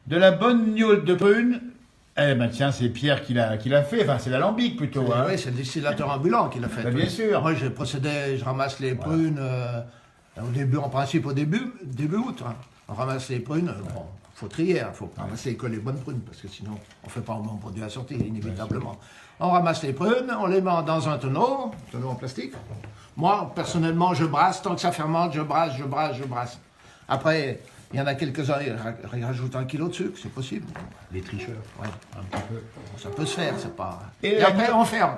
De la bonne gnôle de prune. Eh ben tiens, c'est Pierre qui l'a fait. Enfin, c'est l'alambic plutôt. Hein. Oui, c'est le distillateur ambulant qui l'a fait. Ben, bien sûr. Moi, je ramasse les prunes au début, en principe au début août. Hein. On ramasse les prunes, bon, faut trier, il faut ramasser que les bonnes prunes, parce que sinon, on ne fait pas un bon produit à sortir, inévitablement. On ramasse les prunes, on les met dans un tonneau en plastique. Moi, personnellement, je brasse, tant que ça fermente, je brasse. Après, il y en a quelques-uns, ils rajoutent 1 kilo de sucre, c'est possible. Les tricheurs. Ouais. Un petit peu. Ça peut se faire, c'est pas... Et Et après, on ferme.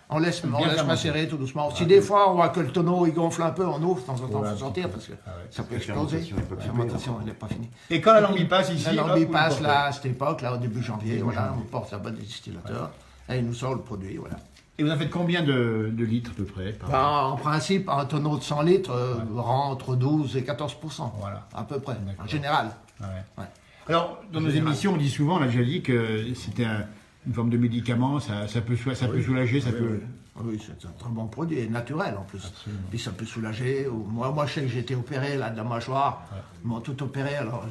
On laisse fermer. macérer tout doucement. Si des fois, on voit que le tonneau, il gonfle un peu, on ouvre, de temps en temps, il faut sortir, parce que ça peut exploser. La fermentation, elle n'est pas finie. Et quand l'alambic passe ici, L'alambic hop, passe vous le là, à cette époque, là, au début janvier, voilà, on porte la bonne distillateur, et il nous sort le produit, voilà. Et vous en faites combien de litres à peu près En principe, un tonneau de 100 litres rend entre 12 et 14%. Voilà. À peu près, en général. Ouais. Ouais. Alors, dans nos émissions, on dit souvent, on a déjà dit que c'était une forme de médicament, ça peut soulager, ça peut... Oui, c'est un très bon produit, et naturel en plus. Absolument. Puis ça peut soulager. Moi, je sais que j'ai été opéré là, de la mâchoire. Ils m'ont tout opéré, alors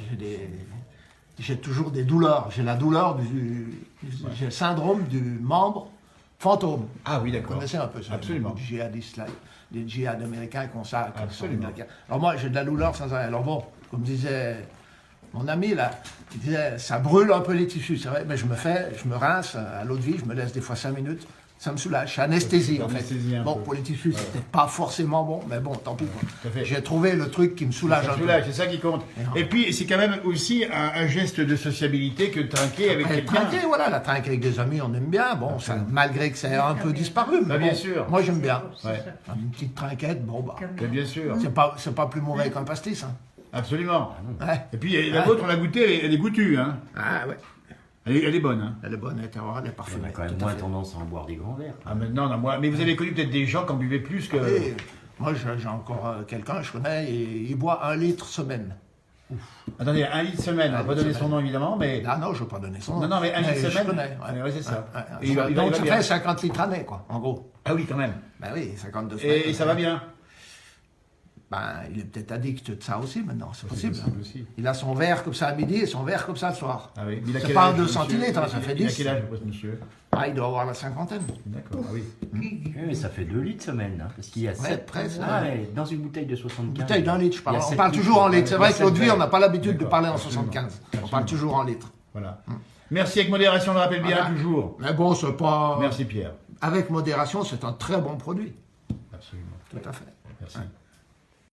j'ai toujours des douleurs. J'ai la douleur j'ai le syndrome du membre fantôme. Ah oui, Vous d'accord. connaissez un peu ça? Absolument. Les djihadistes, là, les djihad américains qui ont ça. Absolument. Alors moi, j'ai de la douleur sans arrêt. Alors bon, comme disait mon ami là, il disait, ça brûle un peu les tissus, c'est vrai, mais je me rince à l'eau de vie, je me laisse des fois 5 minutes, ça me soulage, c'est anesthésie en fait. Bon, pour les tissus, c'était pas forcément bon, mais bon, tant pis. J'ai trouvé le truc qui me soulage un peu. C'est ça qui compte. Et puis, c'est quand même aussi un geste de sociabilité que de trinquer avec quelqu'un. Trinquer, voilà, la trinque avec des amis, on aime bien, bon, ça, malgré que ça ait un peu disparu, mais bien bon, sûr. moi j'aime bien. Ouais. Une petite trinquette, bon bah, Mais bien sûr. c'est pas plus mauvais qu'un pastis, hein. Absolument. Ouais. Et puis, la vôtre, on l'a goûtée, elle est goûtue. Hein. Ah ouais. Elle est bonne. Hein. Elle est bonne, elle est terroir, elle est On parfumée. a quand même tout à moins fait. tendance à en boire des grands verres. Ah, maintenant, non, moi. Mais vous avez connu peut-être des gens qui en buvaient plus que. Et moi, j'ai encore quelqu'un, je connais, et il boit 1 litre semaine. Attendez, 1 litre semaine. On va pas donner son nom évidemment, mais. Ah non, je ne veux pas donner son nom. Non, mais 1 litre je semaine. connais. Ouais, c'est ça. Ouais. Et il va Donc ça bien. fait 50 litres année, quoi, en gros. Ah oui, quand même. Ben oui, 52 semaines. Et ça va bien. Ben, il est peut-être addict de ça aussi maintenant, c'est possible. possible aussi. Il a son verre comme ça à midi et son verre comme ça le soir. Ah oui. Il a C'est quel pas âge, 2 monsieur centilitres, hein, ça fait 10. Il a quel âge, monsieur? Ah, il doit avoir la cinquantaine. D'accord, ah oui. Oui, mais ça fait 2 litres semaine, hein, parce qu'il y a 7 presque, Ah, ouais, dans une bouteille de 75. Bouteille d'un litre, je parle. il y a On 7 parle toujours en litres. C'est Il y vrai a que l'eau de 7 vie, on n'a pas l'habitude de D'accord, parler en absolument. 75. On Absolument. parle toujours en litres. Voilà. Merci avec modération, on le rappelle bien Voilà. toujours. Mais bon, c'est pas. Merci Pierre. Avec modération, c'est un très bon produit. Absolument. Tout à fait. Merci. Ouais.